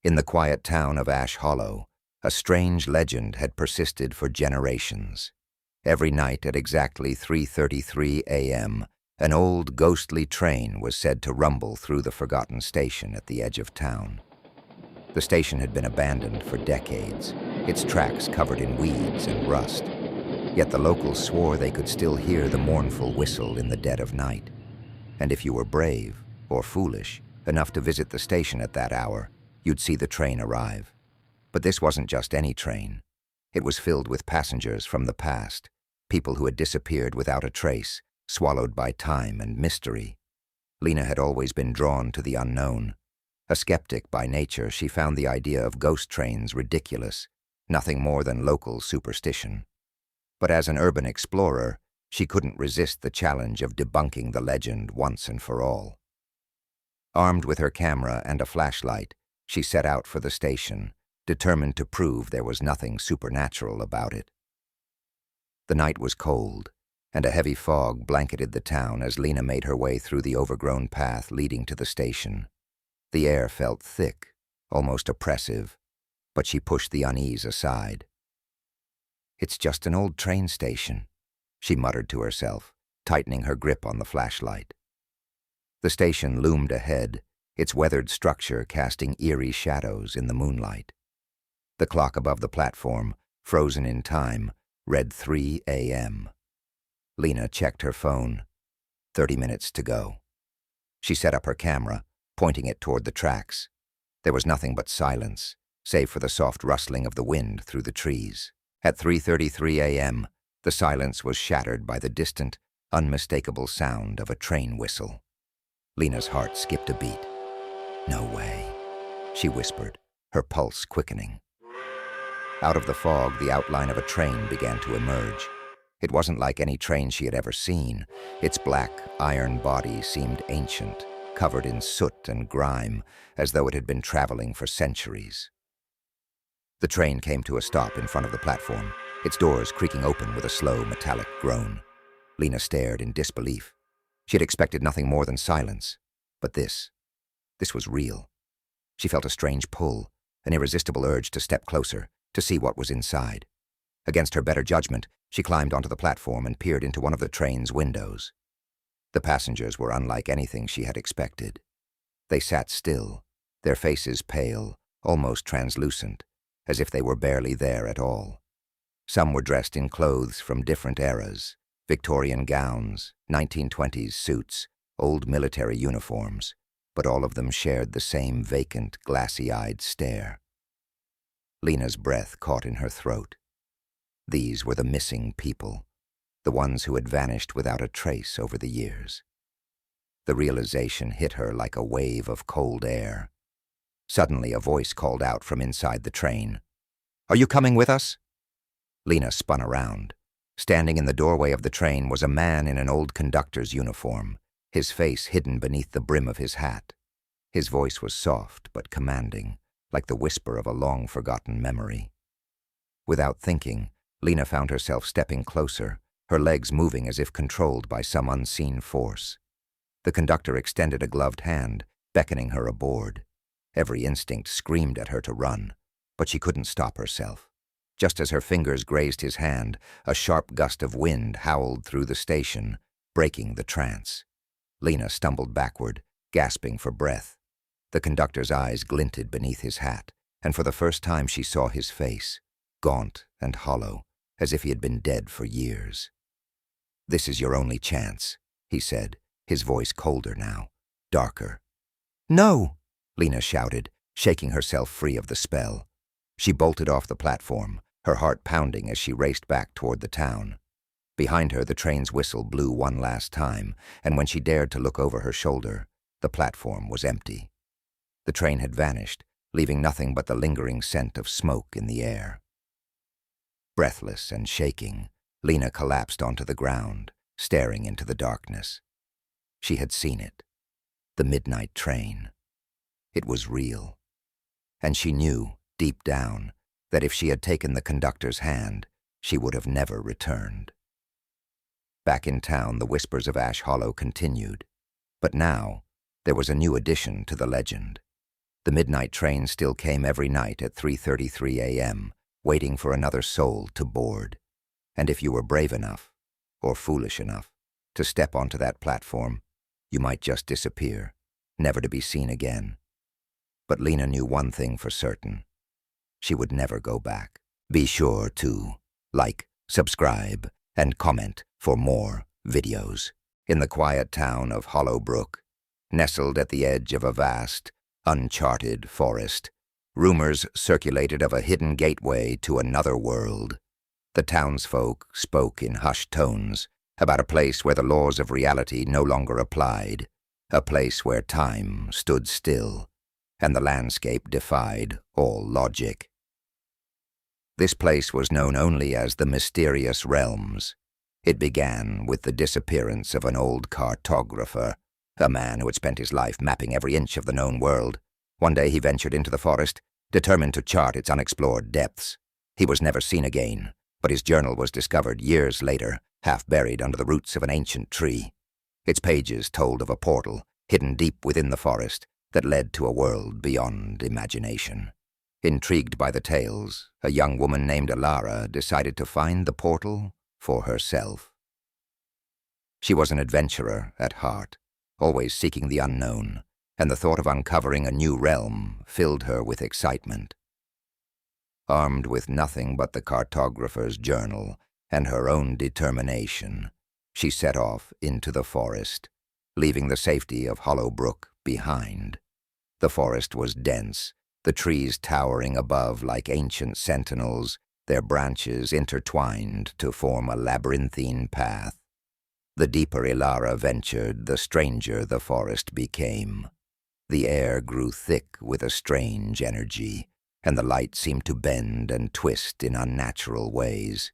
In the quiet town of Ash Hollow, a strange legend had persisted for generations. Every night at exactly 3:33 a.m., an old ghostly train was said to rumble through the forgotten station at the edge of town. The station had been abandoned for decades, its tracks covered in weeds and rust. Yet the locals swore they could still hear the mournful whistle in the dead of night. And if you were brave, or foolish, enough to visit the station at that hour, you'd see the train arrive. But this wasn't just any train. It was filled with passengers from the past, people who had disappeared without a trace, swallowed by time and mystery. Lena had always been drawn to the unknown. A skeptic by nature, she found the idea of ghost trains ridiculous, nothing more than local superstition. But as an urban explorer, she couldn't resist the challenge of debunking the legend once and for all. Armed with her camera and a flashlight, she set out for the station, determined to prove there was nothing supernatural about it. The night was cold, and a heavy fog blanketed the town as Lena made her way through the overgrown path leading to the station. The air felt thick, almost oppressive, but she pushed the unease aside. "It's just an old train station," she muttered to herself, tightening her grip on the flashlight. The station loomed ahead, its weathered structure casting eerie shadows in the moonlight. The clock above the platform, frozen in time, read 3 a.m. Lena checked her phone. 30 minutes to go. She set up her camera, pointing it toward the tracks. There was nothing but silence, save for the soft rustling of the wind through the trees. At 3:33 a.m., the silence was shattered by the distant, unmistakable sound of a train whistle. Lena's heart skipped a beat. "No way," she whispered, her pulse quickening. Out of the fog, the outline of a train began to emerge. It wasn't like any train she had ever seen. Its black, iron body seemed ancient, covered in soot and grime, as though it had been traveling for centuries. The train came to a stop in front of the platform, its doors creaking open with a slow, metallic groan. Lena stared in disbelief. She had expected nothing more than silence, but this was real. She felt a strange pull, an irresistible urge to step closer, to see what was inside. Against her better judgment, she climbed onto the platform and peered into one of the train's windows. The passengers were unlike anything she had expected. They sat still, their faces pale, almost translucent, as if they were barely there at all. Some were dressed in clothes from different eras, Victorian gowns, 1920s suits, old military uniforms, but all of them shared the same vacant, glassy-eyed stare. Lena's breath caught in her throat. These were the missing people, the ones who had vanished without a trace over the years. The realization hit her like a wave of cold air. Suddenly, a voice called out from inside the train. "Are you coming with us?" Lena spun around. Standing in the doorway of the train was a man in an old conductor's uniform, his face hidden beneath the brim of his hat. His voice was soft but commanding, like the whisper of a long-forgotten memory. Without thinking, Lena found herself stepping closer, her legs moving as if controlled by some unseen force. The conductor extended a gloved hand, beckoning her aboard. Every instinct screamed at her to run, but she couldn't stop herself. Just as her fingers grazed his hand, a sharp gust of wind howled through the station, breaking the trance. Lena stumbled backward, gasping for breath. The conductor's eyes glinted beneath his hat, and for the first time she saw his face, gaunt and hollow, as if he had been dead for years. "This is your only chance," he said, his voice colder now, darker. "No!" Lena shouted, shaking herself free of the spell. She bolted off the platform, her heart pounding as she raced back toward the town. Behind her, the train's whistle blew one last time, and when she dared to look over her shoulder, the platform was empty. The train had vanished, leaving nothing but the lingering scent of smoke in the air. Breathless and shaking, Lena collapsed onto the ground, staring into the darkness. She had seen it. The midnight train. It was real. And she knew, deep down, that if she had taken the conductor's hand, she would have never returned. Back in town, the whispers of Ash Hollow continued. But now, there was a new addition to the legend. The midnight train still came every night at 3:33 a.m., waiting for another soul to board. And if you were brave enough, or foolish enough, to step onto that platform, you might just disappear, never to be seen again. But Lena knew one thing for certain. She would never go back. Be sure to like, subscribe, and comment for more videos. In the quiet town of Hollowbrook, nestled at the edge of a vast, uncharted forest, rumors circulated of a hidden gateway to another world. The townsfolk spoke in hushed tones about a place where the laws of reality no longer applied, a place where time stood still, and the landscape defied all logic. This place was known only as the Mysterious Realms. It began with the disappearance of an old cartographer, a man who had spent his life mapping every inch of the known world. One day he ventured into the forest, determined to chart its unexplored depths. He was never seen again, but his journal was discovered years later, half buried under the roots of an ancient tree. Its pages told of a portal, hidden deep within the forest, that led to a world beyond imagination. Intrigued by the tales, a young woman named Alara decided to find the portal for herself. She was an adventurer at heart, always seeking the unknown, and the thought of uncovering a new realm filled her with excitement. Armed with nothing but the cartographer's journal and her own determination, she set off into the forest, leaving the safety of Hollowbrook behind. The forest was dense, the trees towering above like ancient sentinels, their branches intertwined to form a labyrinthine path. The deeper Ilara ventured, the stranger the forest became. The air grew thick with a strange energy, and the light seemed to bend and twist in unnatural ways.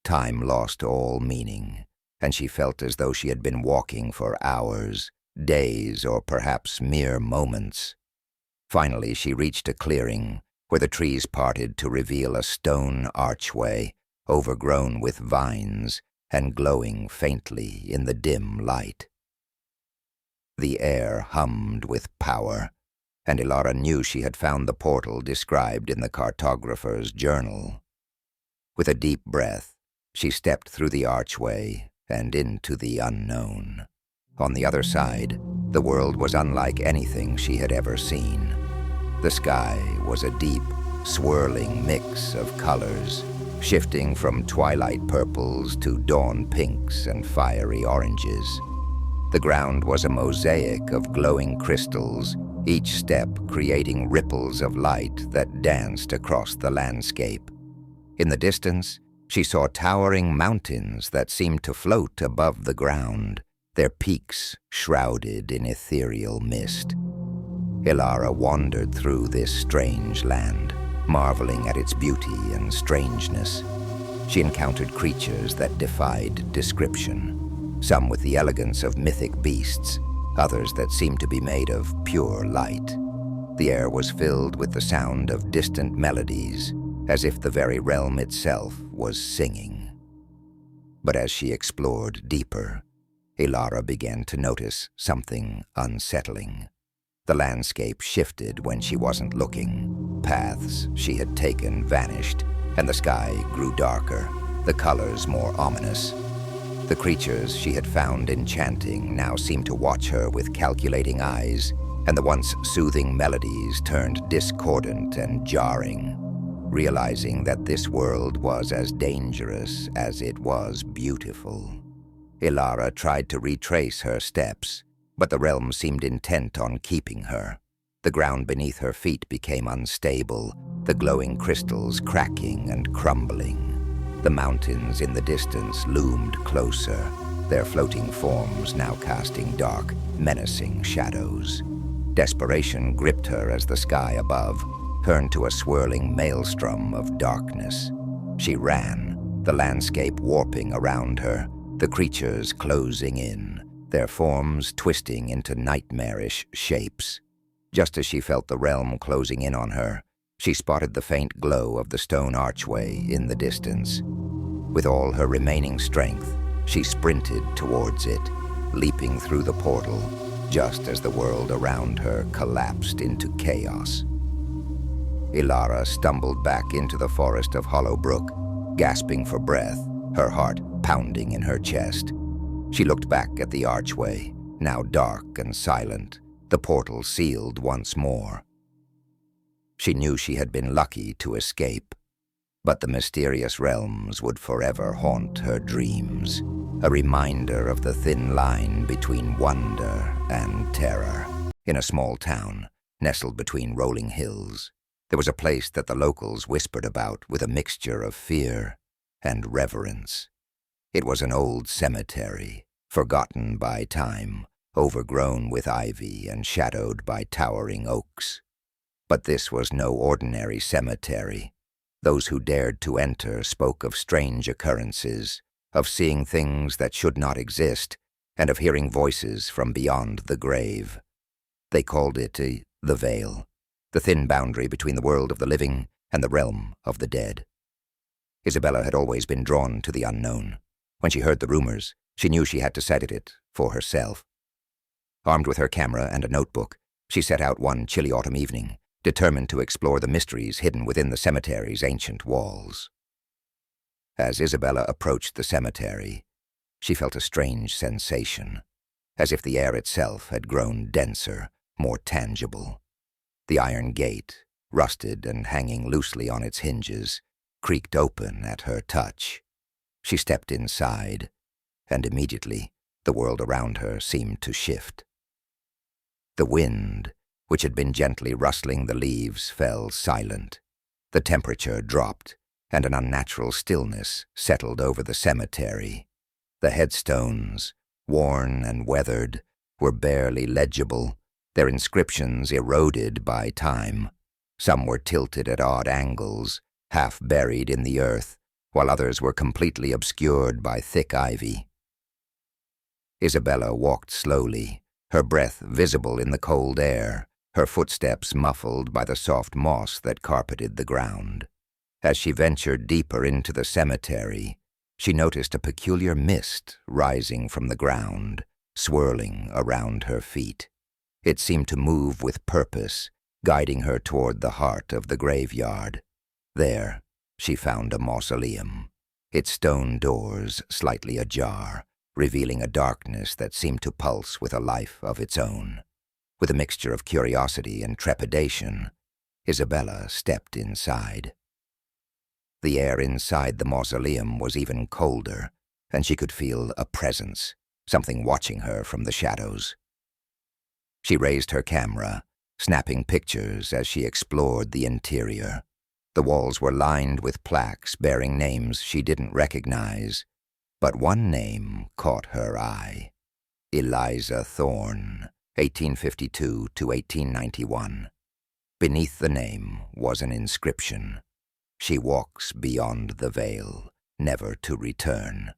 Time lost all meaning, and she felt as though she had been walking for hours, days, or perhaps mere moments. Finally, she reached a clearing where the trees parted to reveal a stone archway, overgrown with vines and glowing faintly in the dim light. The air hummed with power, and Ilara knew she had found the portal described in the cartographer's journal. With a deep breath, she stepped through the archway and into the unknown. On the other side, the world was unlike anything she had ever seen. The sky was a deep, swirling mix of colors, shifting from twilight purples to dawn pinks and fiery oranges. The ground was a mosaic of glowing crystals, each step creating ripples of light that danced across the landscape. In the distance, she saw towering mountains that seemed to float above the ground, their peaks shrouded in ethereal mist. Ilara wandered through this strange land, marveling at its beauty and strangeness. She encountered creatures that defied description, some with the elegance of mythic beasts, others that seemed to be made of pure light. The air was filled with the sound of distant melodies, as if the very realm itself was singing. But as she explored deeper, Ilara began to notice something unsettling. The landscape shifted when she wasn't looking. Paths she had taken vanished, and the sky grew darker, the colors more ominous. The creatures she had found enchanting now seemed to watch her with calculating eyes, and the once soothing melodies turned discordant and jarring. Realizing that this world was as dangerous as it was beautiful, Ilara tried to retrace her steps, but the realm seemed intent on keeping her. The ground beneath her feet became unstable, the glowing crystals cracking and crumbling. The mountains in the distance loomed closer, their floating forms now casting dark, menacing shadows. Desperation gripped her as the sky above turned to a swirling maelstrom of darkness. She ran, the landscape warping around her, the creatures closing in, their forms twisting into nightmarish shapes. Just as she felt the realm closing in on her, she spotted the faint glow of the stone archway in the distance. With all her remaining strength, she sprinted towards it, leaping through the portal, just as the world around her collapsed into chaos. Ilara stumbled back into the forest of Hollow Brook, gasping for breath, her heart pounding in her chest. She looked back at the archway, now dark and silent, the portal sealed once more. She knew she had been lucky to escape, but the mysterious realms would forever haunt her dreams, a reminder of the thin line between wonder and terror. In a small town, nestled between rolling hills, there was a place that the locals whispered about with a mixture of fear and reverence. It was an old cemetery, forgotten by time, overgrown with ivy and shadowed by towering oaks. But this was no ordinary cemetery. Those who dared to enter spoke of strange occurrences, of seeing things that should not exist, and of hearing voices from beyond the grave. They called it the Veil, the thin boundary between the world of the living and the realm of the dead. Isabella had always been drawn to the unknown. When she heard the rumors, she knew she had to study it for herself. Armed with her camera and a notebook, she set out one chilly autumn evening, determined to explore the mysteries hidden within the cemetery's ancient walls. As Isabella approached the cemetery, she felt a strange sensation, as if the air itself had grown denser, more tangible. The iron gate, rusted and hanging loosely on its hinges, creaked open at her touch. She stepped inside, and immediately the world around her seemed to shift. The wind, which had been gently rustling the leaves, fell silent. The temperature dropped, and an unnatural stillness settled over the cemetery. The headstones, worn and weathered, were barely legible, their inscriptions eroded by time. Some were tilted at odd angles, half buried in the earth, while others were completely obscured by thick ivy. Isabella walked slowly, her breath visible in the cold air, her footsteps muffled by the soft moss that carpeted the ground. As she ventured deeper into the cemetery, she noticed a peculiar mist rising from the ground, swirling around her feet. It seemed to move with purpose, guiding her toward the heart of the graveyard. There, she found a mausoleum, its stone doors slightly ajar, revealing a darkness that seemed to pulse with a life of its own. With a mixture of curiosity and trepidation, Isabella stepped inside. The air inside the mausoleum was even colder, and she could feel a presence, something watching her from the shadows. She raised her camera, snapping pictures as she explored the interior. The walls were lined with plaques bearing names she didn't recognize, but one name caught her eye. Eliza Thorne, 1852 to 1891. Beneath the name was an inscription: "She walks beyond the veil, never to return."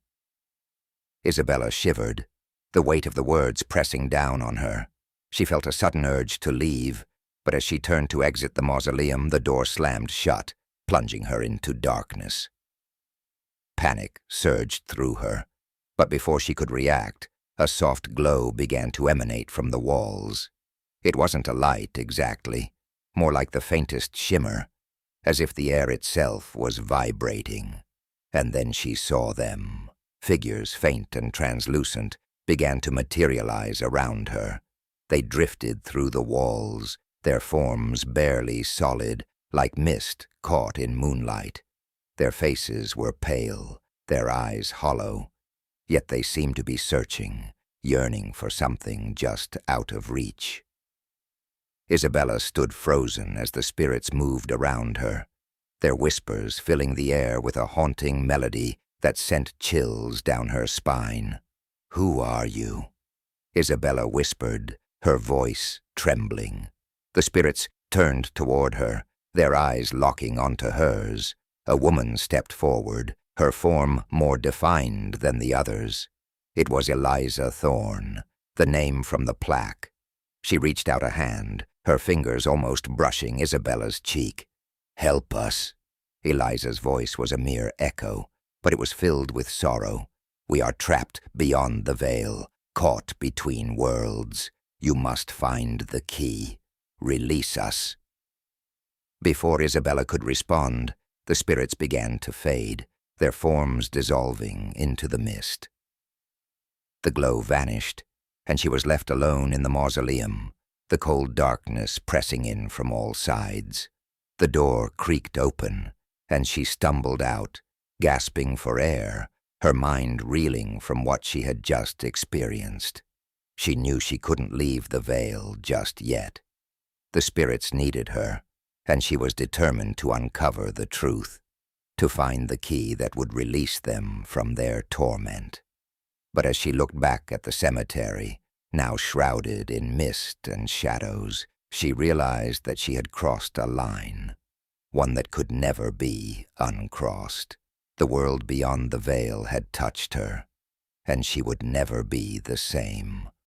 Isabella shivered, the weight of the words pressing down on her. She felt a sudden urge to leave, but as she turned to exit the mausoleum, the door slammed shut, plunging her into darkness. Panic surged through her, but before she could react, a soft glow began to emanate from the walls. It wasn't a light exactly, more like the faintest shimmer, as if the air itself was vibrating. And then she saw them. Figures, faint and translucent, began to materialize around her. They drifted through the walls, their forms barely solid, like mist caught in moonlight. Their faces were pale, their eyes hollow, yet they seemed to be searching, yearning for something just out of reach. Isabella stood frozen as the spirits moved around her, their whispers filling the air with a haunting melody that sent chills down her spine. "Who are you?" Isabella whispered, her voice trembling. The spirits turned toward her, their eyes locking onto hers. A woman stepped forward, her form more defined than the others. It was Eliza Thorne, the name from the plaque. She reached out a hand, her fingers almost brushing Isabella's cheek. "Help us." Eliza's voice was a mere echo, but it was filled with sorrow. "We are trapped beyond the veil, caught between worlds. You must find the key. Release us." Before Isabella could respond, the spirits began to fade, their forms dissolving into the mist. The glow vanished, and she was left alone in the mausoleum, the cold darkness pressing in from all sides. The door creaked open, and she stumbled out, gasping for air, her mind reeling from what she had just experienced. She knew she couldn't leave the veil just yet. The spirits needed her, and she was determined to uncover the truth, to find the key that would release them from their torment. But as she looked back at the cemetery, now shrouded in mist and shadows, she realized that she had crossed a line, one that could never be uncrossed. The world beyond the veil had touched her, and she would never be the same.